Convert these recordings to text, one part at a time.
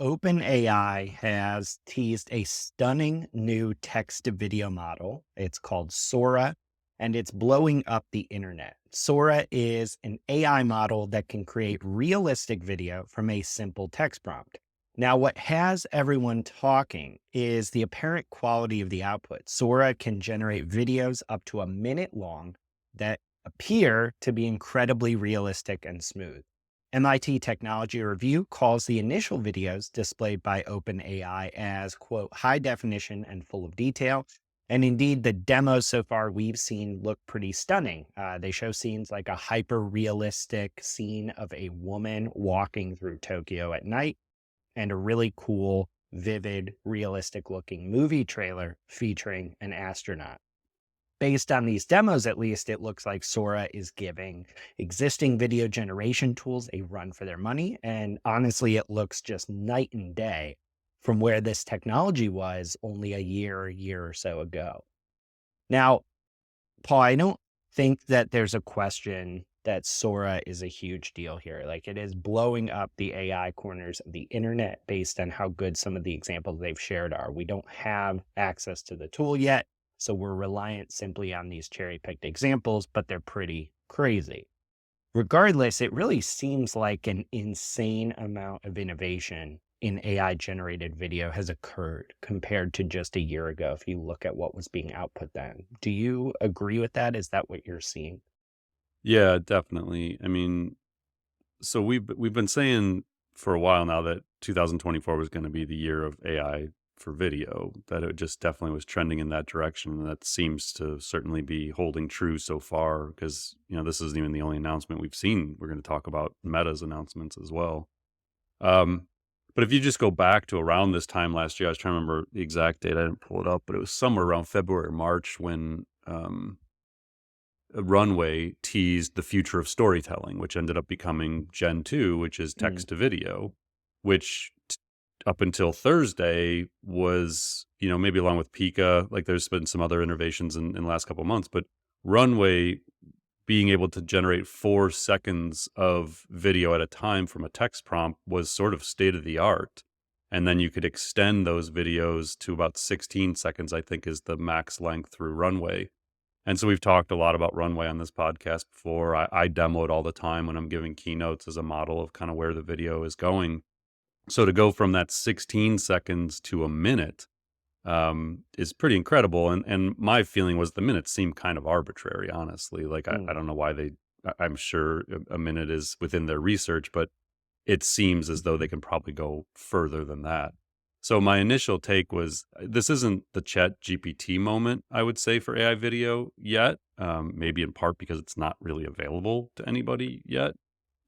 OpenAI has teased a stunning new text to video model. It's called Sora, and it's blowing up the internet. Sora is an AI model that can create realistic video from a simple text prompt. Now, what has everyone talking is the apparent quality of the output. Sora can generate videos up to a minute long that appear to be incredibly realistic and smooth. MIT Technology Review calls the initial videos displayed by OpenAI as, quote, high definition and full of detail. And indeed, the demos so far we've seen look pretty stunning. They show scenes like a hyper realistic scene of a woman walking through Tokyo at night and a really cool, vivid, realistic looking movie trailer featuring an astronaut. Based on these demos, at least, it looks like Sora is giving existing video generation tools a run for their money. And honestly, it looks just night and day from where this technology was only a year or so ago. Now, Paul, I don't think that there's a question that Sora is a huge deal here. Like, it is blowing up the AI corners of the internet based on how good some of the examples they've shared are. We don't have access to the tool yet, so we're reliant simply on these cherry picked examples, but they're pretty crazy. Regardless, it really seems like an insane amount of innovation in AI generated video has occurred compared to just a year ago. If you look at what was being output then, do you agree with that? Is that what you're seeing? Yeah, definitely. I mean, so we've been saying for a while now that 2024 was going to be the year of AI for video, that it just definitely was trending in that direction. And that seems to certainly be holding true so far because, this isn't even the only announcement we've seen. We're going to talk about Meta's announcements as well. Um, but if you just go back to around this time last year, I was trying to remember the exact date. I didn't pull it up, but it was somewhere around February or March when Runway teased the future of storytelling, which ended up becoming Gen 2, which is Mm, text to video, which up until Thursday was, maybe along with Pika, like there's been some other innovations in the last couple of months, but Runway being able to generate 4 seconds of video at a time from a text prompt was sort of state of the art. And then you could extend those videos to about 16 seconds, I think is the max length through Runway. And so we've talked a lot about Runway on this podcast before. I demo it all the time when I'm giving keynotes as a model of kind of where the video is going. So to go from that 16 seconds to a minute is pretty incredible. And my feeling was the minutes seemed kind of arbitrary, honestly. Like I mm. don't know why I'm sure a minute is within their research, but it seems as though they can probably go further than that. So my initial take was this isn't the Chat GPT moment, I would say, for AI video yet. Maybe in part because it's not really available to anybody yet,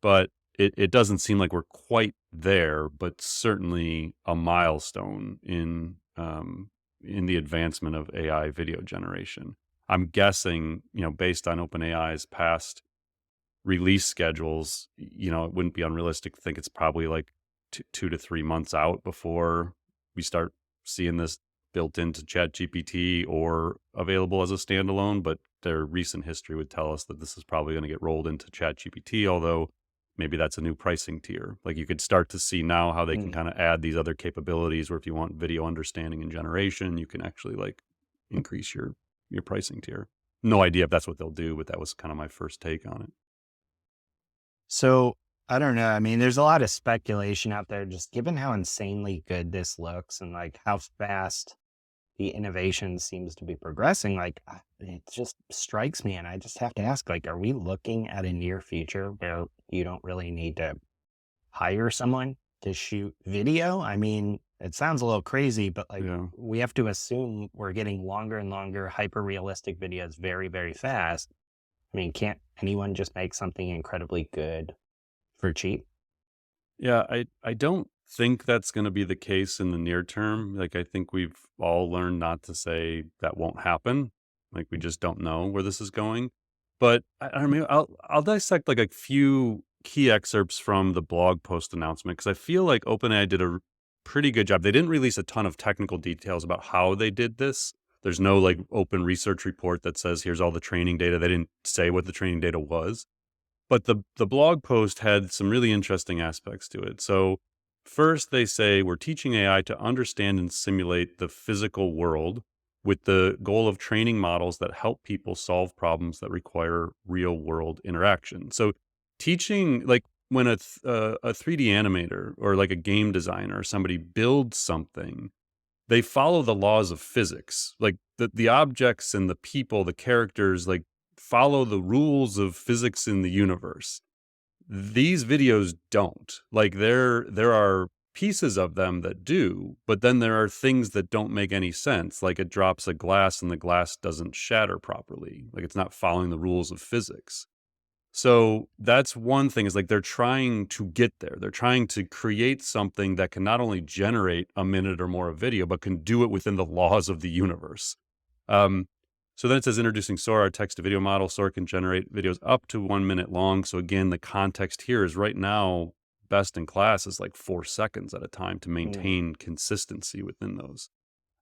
but it doesn't seem like we're quite there, but certainly a milestone in the advancement of AI video generation. I'm guessing, based on OpenAI's past release schedules, it wouldn't be unrealistic to think it's probably like 2 to 3 months out before we start seeing this built into Chat GPT or available as a standalone. But their recent history would tell us that this is probably going to get rolled into Chat GPT, although maybe that's a new pricing tier. Like you could start to see now how they can Mm. kind of add these other capabilities where if you want video understanding and generation, you can actually like increase your pricing tier. No idea if that's what they'll do, but that was kind of my first take on it. So I don't know. I mean, there's a lot of speculation out there, just given how insanely good this looks and like how fast the innovation seems to be progressing. Like it just strikes me, and I just have to ask, like, are we looking at a near future where you don't really need to hire someone to shoot video? I mean, it sounds a little crazy, but like Yeah. we have to assume we're getting longer and longer hyper realistic videos very, very fast. I mean, can't anyone just make something incredibly good for cheap? Yeah, I don't think that's going to be the case in the near term. Like I think we've all learned not to say that won't happen. Like we just don't know where this is going. But I mean, I'll dissect like a few key excerpts from the blog post announcement because I feel like OpenAI did a pretty good job. They didn't release a ton of technical details about how they did this. There's no like open research report that says here's all the training data. They didn't say what the training data was. But the blog post had some really interesting aspects to it. So First, they say we're teaching AI to understand and simulate the physical world with the goal of training models that help people solve problems that require real world interaction. So, teaching, like when a 3D animator or like a game designer or somebody builds something, they follow the laws of physics. Like the objects and the people, the characters, like follow the rules of physics in the universe. These videos don't. Like there are pieces of them that do, but then there are things that don't make any sense. Like it drops a glass and the glass doesn't shatter properly. Like it's not following the rules of physics. So that's one thing, is like they're trying to get there. They're trying to create something that can not only generate a minute or more of video, but can do it within the laws of the universe. Um, so then it says introducing Sora, our text to video model. Sora can generate videos up to 1 minute long. So again, the context here is right now, best in class is like 4 seconds at a time to Mm, maintain consistency within those.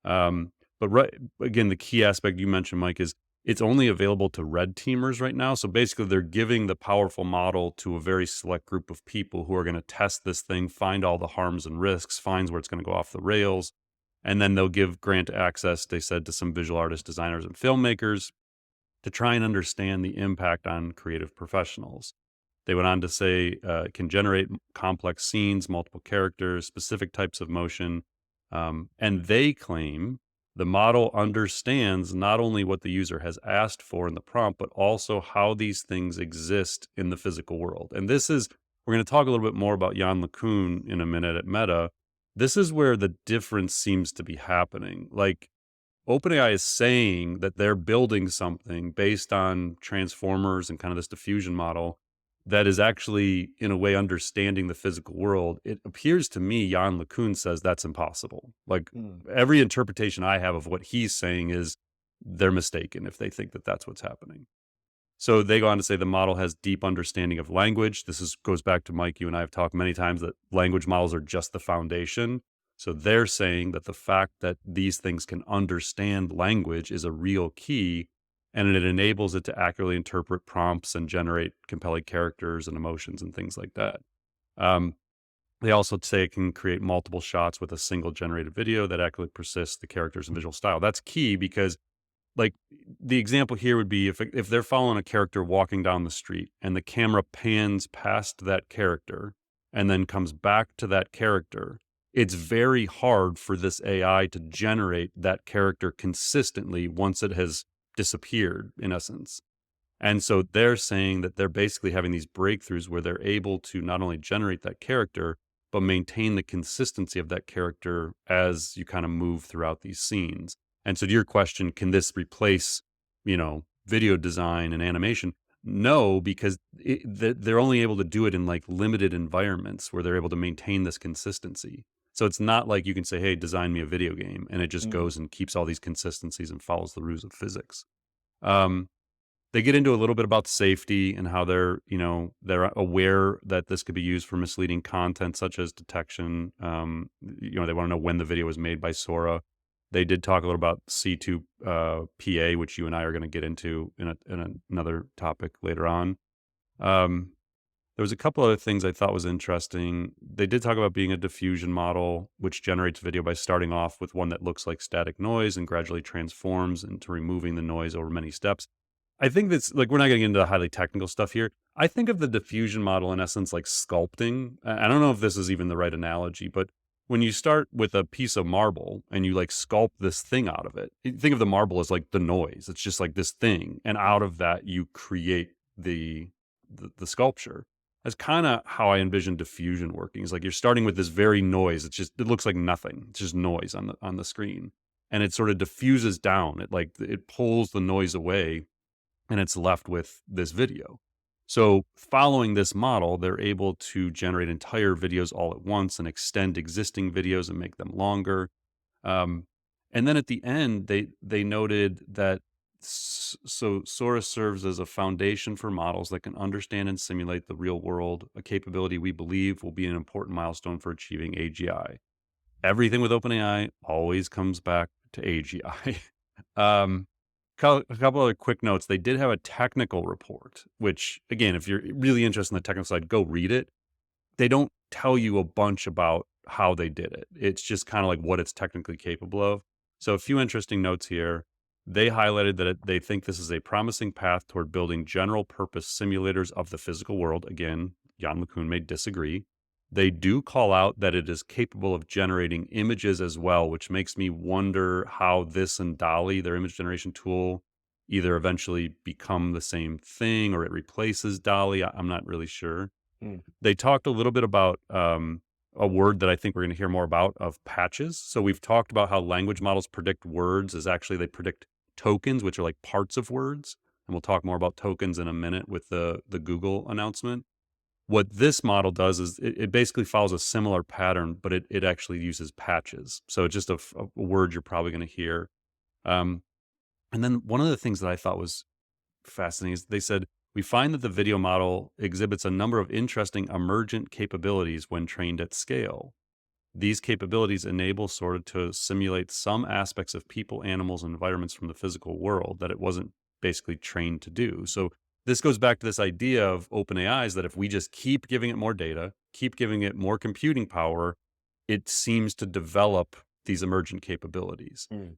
But right again, the key aspect you mentioned, Mike, is it's only available to red teamers right now. So basically, they're giving the powerful model to a very select group of people who are going to test this thing, find all the harms and risks, finds where it's going to go off the rails, and then they'll give grant access, they said, to some visual artists, designers, and filmmakers to try and understand the impact on creative professionals. They went on to say it can generate complex scenes, multiple characters, specific types of motion. And they claim the model understands not only what the user has asked for in the prompt, but also how these things exist in the physical world. And this is, we're going to talk a little bit more about Jan LeCun in a minute at Meta. This is where the difference seems to be happening. Like, OpenAI is saying that they're building something based on transformers and kind of this diffusion model that is actually, in a way, understanding the physical world. It appears to me, Jan LeCun says that's impossible. Like mm, every interpretation I have of what he's saying is they're mistaken if they think that that's what's happening. So they go on to say the model has deep understanding of language. This is goes back to Mike. You and I have talked many times that language models are just the foundation. So they're saying that the fact that these things can understand language is a real key, and it enables it to accurately interpret prompts and generate compelling characters and emotions and things like that. Um, they also say it can create multiple shots with a single generated video that accurately persists the characters and visual style. That's key because, like, the example here would be if they're following a character walking down the street and the camera pans past that character and then comes back to that character, it's very hard for this AI to generate that character consistently once it has disappeared, in essence. And so they're saying that they're basically having these breakthroughs where they're able to not only generate that character, but maintain the consistency of that character as you kind of move throughout these scenes. And so to your question, can this replace, video design and animation? No, because they're only able to do it in like limited environments where they're able to maintain this consistency. So it's not like you can say, hey, design me a video game, and it just mm. goes and keeps all these consistencies and follows the rules of physics. Um, they get into a little bit about safety and how they're aware that this could be used for misleading content such as detection. They want to know when the video was made by Sora. They did talk a little about C2 PA, which you and I are going to get into in another topic later on. Um, there was a couple other things I thought was interesting. They did talk about being a diffusion model, which generates video by starting off with one that looks like static noise and gradually transforms into removing the noise over many steps. I think that's like, we're not getting into the highly technical stuff here. I think of the diffusion model in essence like sculpting. I don't know if this is even the right analogy, but when you start with a piece of marble and you like sculpt this thing out of it, think of the marble as like the noise. It's just like this thing, and out of that you create the sculpture. That's kind of how I envision diffusion working. Is like you're starting with this very noise. It looks like nothing. It's just noise on the screen, and it sort of diffuses down. It pulls the noise away, and it's left with this video. So following this model, they're able to generate entire videos all at once and extend existing videos and make them longer. Um, and then at the end, they noted that so Sora serves as a foundation for models that can understand and simulate the real world, a capability we believe will be an important milestone for achieving AGI. Everything with OpenAI always comes back to AGI. um, a couple other quick notes. They did have a technical report, which, again, if you're really interested in the technical side, go read it. They don't tell you a bunch about how they did it. It's just kind of like what it's technically capable of. So a few interesting notes here. They highlighted that they think this is a promising path toward building general purpose simulators of the physical world. Again, Jan LeCun may disagree. They do call out that it is capable of generating images as well, which makes me wonder how this and DALL-E, their image generation tool, either eventually become the same thing or it replaces DALL-E. I'm not really sure. Mm. They talked a little bit about a word that I think we're going to hear more about of patches. So we've talked about how language models predict words as actually they predict tokens, which are like parts of words. And we'll talk more about tokens in a minute with the Google announcement. What this model does is it basically follows a similar pattern, but it actually uses patches. So it's just a word you're probably going to hear. Um, and then one of the things that I thought was fascinating is they said, we find that the video model exhibits a number of interesting emergent capabilities when trained at scale. These capabilities enable Sora to simulate some aspects of people, animals, and environments from the physical world that it wasn't basically trained to do. So this goes back to this idea of OpenAI is that if we just keep giving it more data, keep giving it more computing power, it seems to develop these emergent capabilities. Mm.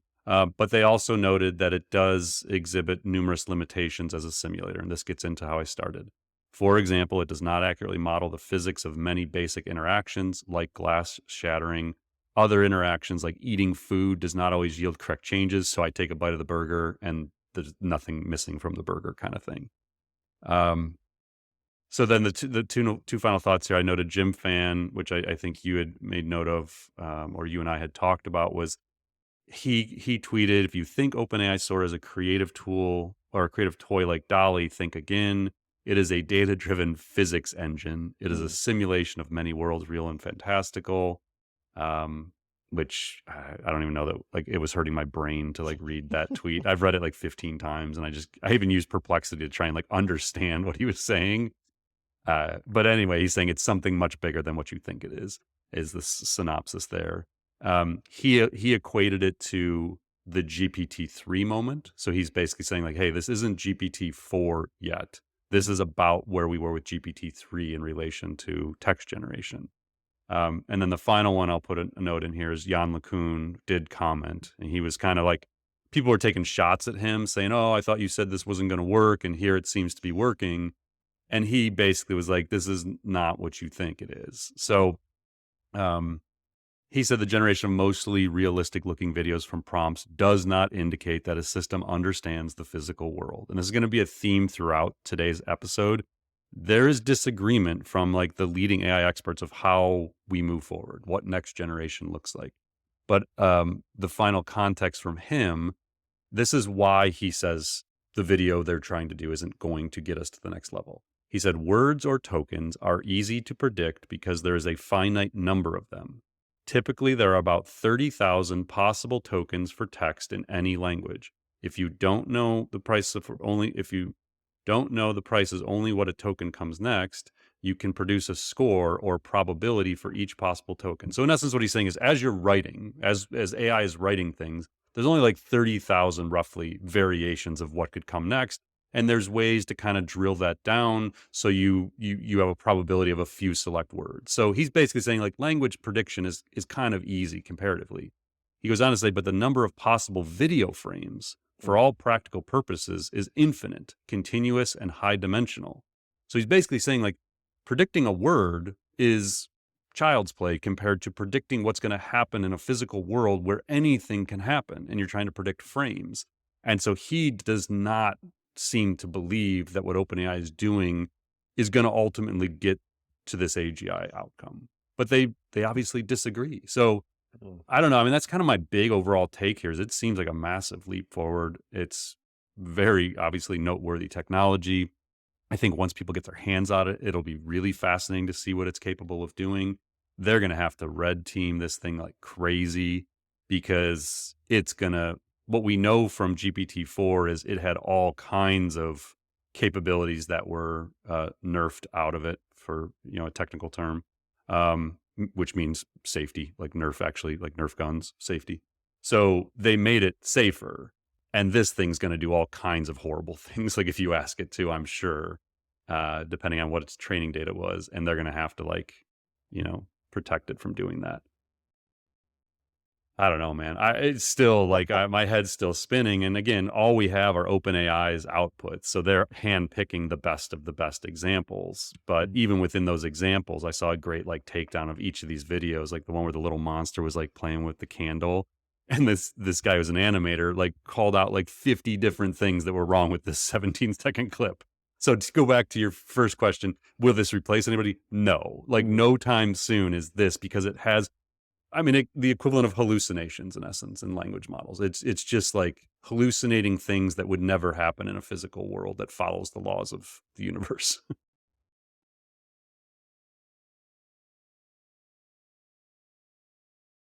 But they also noted that it does exhibit numerous limitations as a simulator, and this gets into how I started. For example, it does not accurately model the physics of many basic interactions like glass shattering. Other interactions like eating food does not always yield correct changes, so I take a bite of the burger and there's nothing missing from the burger kind of thing. So then the two final thoughts here, I noted Jim Fan, which I think you had made note of, or you and I had talked about, was he tweeted, if you think OpenAI Sora is a creative tool or a creative toy like DALL-E, think again. It is a data-driven physics engine. It is a Mm. simulation of many worlds, real and fantastical. Um, which I don't even know that like it was hurting my brain to like read that tweet. I've read it like 15 times, and I even used Perplexity to try and like understand what he was saying. But anyway, he's saying it's something much bigger than what you think it is the synopsis there. He equated it to the GPT-3 moment. So he's basically saying like, hey, this isn't GPT-4 yet. This is about where we were with GPT-3 in relation to text generation. And then the final one I'll put a note in here is Jan LeCun did comment, and he was kind of like, people were taking shots at him saying, oh, I thought you said this wasn't going to work, and here it seems to be working. And he basically was like, this is not what you think it is. So he said the generation of mostly realistic looking videos from prompts does not indicate that a system understands the physical world. And this is going to be a theme throughout today's episode. There is disagreement from like the leading AI experts of how we move forward, what next generation looks like. But the final context from him, this is why he says the video they're trying to do isn't going to get us to the next level. He said, words or tokens are easy to predict because there is a finite number of them. Typically, there are about 30,000 possible tokens for text in any language. If you don't know the price if you don't know the price is only what a token comes next, you can produce a score or probability for each possible token. So in essence, what he's saying is as you're writing, as AI is writing things, there's only like 30,000 roughly variations of what could come next. And there's ways to kind of drill that down so you have a probability of a few select words. So he's basically saying like language prediction is kind of easy comparatively. He goes on to say, but the number of possible video frames for all practical purposes is infinite, continuous, and high dimensional. So he's basically saying like predicting a word is child's play compared to predicting what's going to happen in a physical world where anything can happen and you're trying to predict frames. And so he does not seem to believe that what OpenAI is doing is going to ultimately get to this AGI outcome. But they obviously disagree. So I don't know. I mean, that's kind of my big overall take here is it seems like a massive leap forward. It's very obviously noteworthy technology. I think once people get their hands on it, it'll be really fascinating to see what it's capable of doing. They're going to have to red team this thing like crazy because it's going to, what we know from GPT-4 is it had all kinds of capabilities that were nerfed out of it for, a technical term, which means safety, like Nerf guns, safety. So they made it safer. And this thing's going to do all kinds of horrible things. Like if you ask it to, I'm sure, depending on what its training data was, and they're going to have to protected from doing that. I don't know, man. It's still like my head's still spinning. And again, all we have are OpenAI's outputs. So they're handpicking the best of the best examples. But even within those examples, I saw a great like takedown of each of these videos, like the one where the little monster was like playing with the candle. And this guy who's an animator, like called out like 50 different things that were wrong with this 17-second clip. So to go back to your first question, will this replace anybody? No, like no time soon is this, because it has, I mean, the equivalent of hallucinations in essence in language models. It's just like hallucinating things that would never happen in a physical world that follows the laws of the universe.